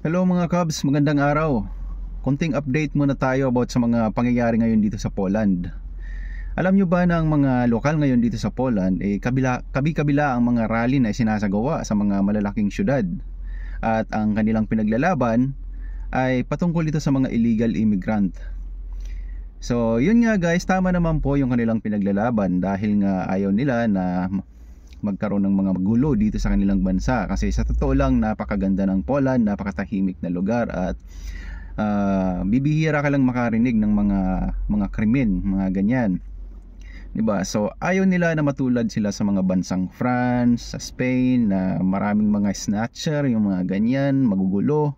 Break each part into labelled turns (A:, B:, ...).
A: Hello mga Cubs, magandang araw. Konting update muna tayo about sa mga pangyayari ngayon dito sa Poland. Alam nyo ba na ang mga lokal ngayon dito sa Poland kabi-kabila ang mga rally na sinasagawa sa mga malalaking syudad. At ang kanilang pinaglalaban ay patungkol dito sa mga illegal immigrant. So yun nga guys, tama naman po yung kanilang pinaglalaban dahil nga ayaw nila na magkaroon ng mga gulo dito sa kanilang bansa. Kasi sa totoo lang, napakaganda ng Poland, napakatahimik na lugar at bibihira ka lang makarinig ng mga krimen, mga ganyan. 'Di ba? So ayaw nila na matulad sila sa mga bansang France, sa Spain na maraming mga snatcher, yung mga ganyan, magugulo.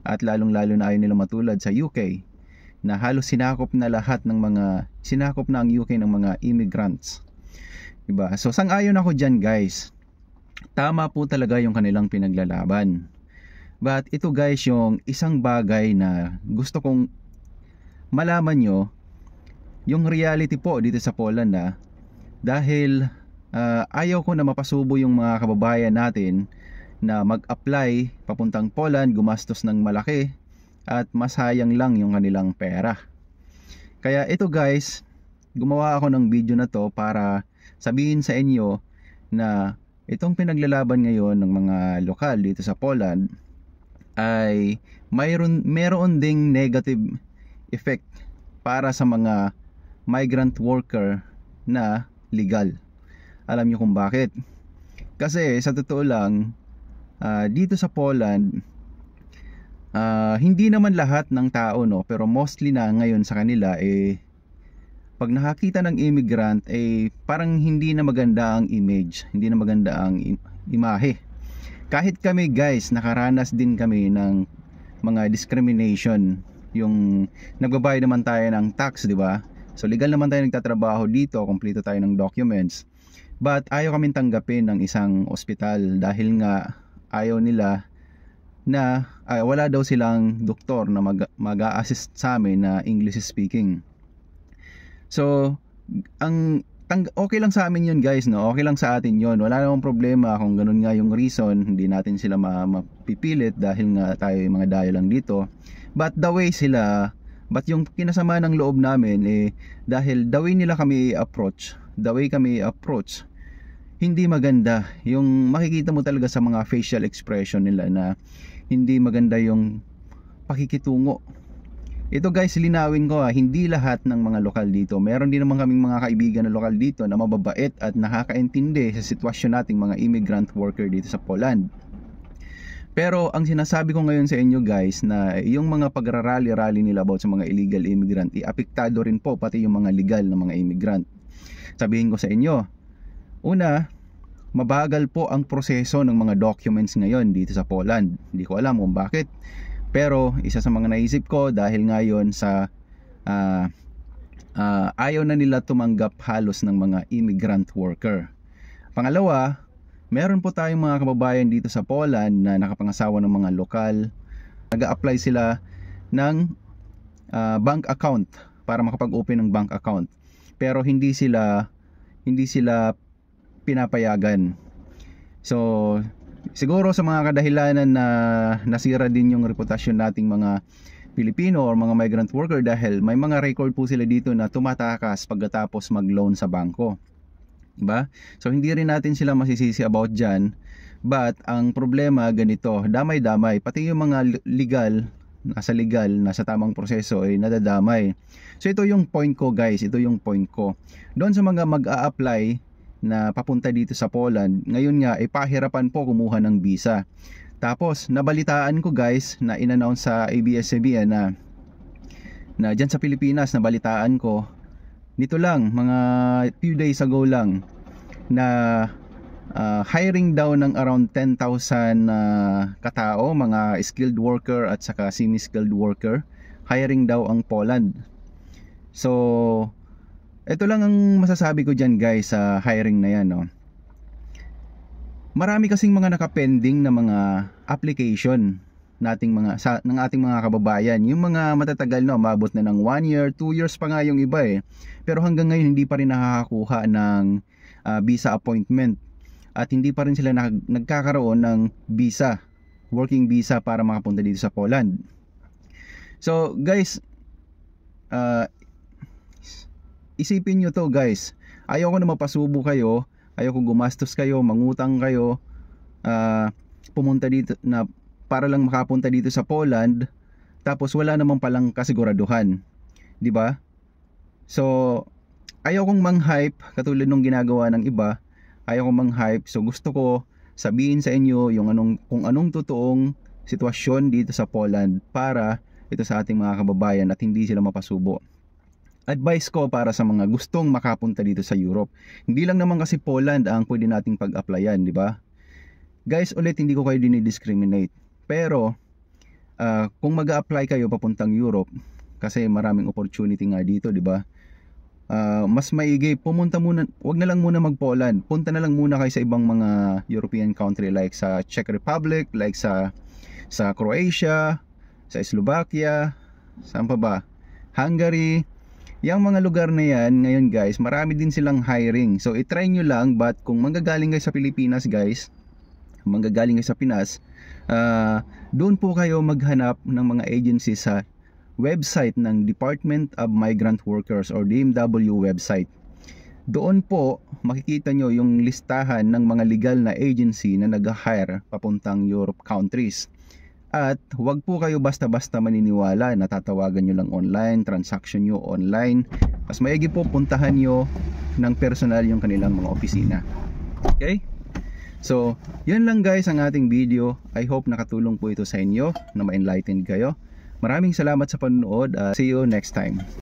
A: At lalong-lalo na ayaw nila matulad sa UK na halos sinakop na ang UK ng mga immigrants. Diba? So sang-ayon ako dyan guys. Tama po talaga yung kanilang pinaglalaban. But ito guys yung isang bagay na gusto kong malaman nyo, yung reality po dito sa Poland dahil ayaw ko na mapasubo yung mga kababayan natin na mag-apply papuntang Poland, gumastos ng malaki at masayang lang yung kanilang pera. Kaya ito guys, gumawa ako ng video na to para sabihin sa inyo na itong pinaglalaban ngayon ng mga lokal dito sa Poland ay meron ding negative effect para sa mga migrant worker na legal. Alam niyo kung bakit? Kasi sa totoo lang, dito sa Poland, hindi naman lahat ng tao, no, pero mostly na ngayon sa kanila pag nakakita ng immigrant parang hindi na maganda ang image, hindi na maganda ang imahe. Kahit kami guys, nakaranas din kami ng mga discrimination. Yung nagbabayad naman tayo ng tax, di ba? So legal naman tayo nagtatrabaho dito, kumpleto tayo ng documents. But ayaw kaming tanggapin ng isang ospital dahil nga ayaw nila na wala daw silang doktor na mag-a-assist sa amin na English speaking. So, okay lang sa amin yun guys, no? Okay lang sa atin yun. Wala namang problema kung ganun nga yung reason. Hindi natin sila mapipilit dahil nga tayo yung mga dayo lang dito. But yung kinasama ng loob namin dahil the way kami approach, hindi maganda. Yung makikita mo talaga sa mga facial expression nila na hindi maganda yung pakikitungo. Ito guys, linawin ko hindi lahat ng mga lokal dito. Meron din naman kaming mga kaibigan na lokal dito na mababait at nakakaintindi sa sitwasyon nating mga immigrant worker dito sa Poland. Pero ang sinasabi ko ngayon sa inyo guys na yung mga pagrarally-rally nila about sa mga illegal immigrant, apektado rin po pati yung mga legal na mga immigrant. Sabihin ko sa inyo, una, mabagal po ang proseso ng mga documents ngayon dito sa Poland. Hindi ko alam kung bakit. Pero isa sa mga naisip ko dahil ngayon sa ayaw na nila tumanggap halos ng mga immigrant worker. Pangalawa, meron po tayong mga kababayan dito sa Poland na nakapangasawa ng mga lokal. Nag-a-apply sila ng bank account para makapag-open ng bank account. Pero hindi sila pinapayagan. So siguro sa mga kadahilanan na nasira din yung reputasyon nating mga Pilipino or mga migrant worker dahil may mga record po sila dito na tumatakas pagkatapos mag-loan sa bangko. Diba? So hindi rin natin sila masisisi about dyan. But ang problema ganito, damay-damay. Pati yung mga nasa tamang proseso nadadamay. So ito yung point ko guys, ito yung point ko. Doon sa mga mag-a-apply na papunta dito sa Poland, ngayon nga pahirapan po kumuha ng visa. Tapos nabalitaan ko guys na in-announce sa ABS-CBN na dyan sa Pilipinas, nabalitaan ko nito lang mga few days ago lang na hiring daw ng around 10,000 katao, mga skilled worker at saka semi-skilled worker, hiring daw ang Poland. So ito lang ang masasabi ko dyan guys sa hiring na yan, no? Marami kasing mga nakapending na mga application ng ating mga kababayan. Yung mga matatagal, no, maabot na ng 1 year, 2 years pa nga yung iba Pero hanggang ngayon hindi pa rin nakakakuha ng visa appointment. At hindi pa rin sila nagkakaroon ng visa working visa para makapunta dito sa Poland. So guys, isipin nyo to guys, ayoko na mapasubo kayo, ayoko gumastos kayo, mangutang kayo, pumunta dito na para lang makapunta dito sa Poland, tapos wala namang palang kasiguraduhan, di ba? So ayokong mang-hype katulad nung ginagawa ng iba, ayokong mang-hype. So gusto ko sabihin sa inyo yung kung anong totoong sitwasyon dito sa Poland para ito sa ating mga kababayan at hindi sila mapasubo. Advice ko para sa mga gustong makapunta dito sa Europe, hindi lang naman kasi Poland ang pwede nating pag-applyan, di ba? Guys, ulit, hindi ko kayo dinidiscriminate, pero kung mag-a-apply kayo papuntang Europe, kasi maraming opportunity nga dito, di ba? Mas maigi pumunta muna, wag na lang muna mag-Poland, punta na lang muna kayo sa ibang mga European country like sa Czech Republic, like sa Croatia, sa Slovakia, saan pa ba? Hungary. Yung mga lugar na yan, ngayon guys, marami din silang hiring. So i-try nyo lang, but kung manggagaling kayo sa Pilipinas guys, manggagaling kayo sa Pinas, doon po kayo maghanap ng mga agency sa website ng Department of Migrant Workers or DMW website. Doon po makikita nyo yung listahan ng mga legal na agency na nag-hire papuntang Europe countries. At huwag po kayo basta-basta maniniwala na tatawagan nyo lang online, transaction nyo online. Mas maigi po puntahan nyo ng personal yung kanilang mga opisina. Okay? So, yun lang guys ang ating video. I hope nakatulong po ito sa inyo, na ma-enlighten kayo. Maraming salamat sa panonood. See you next time.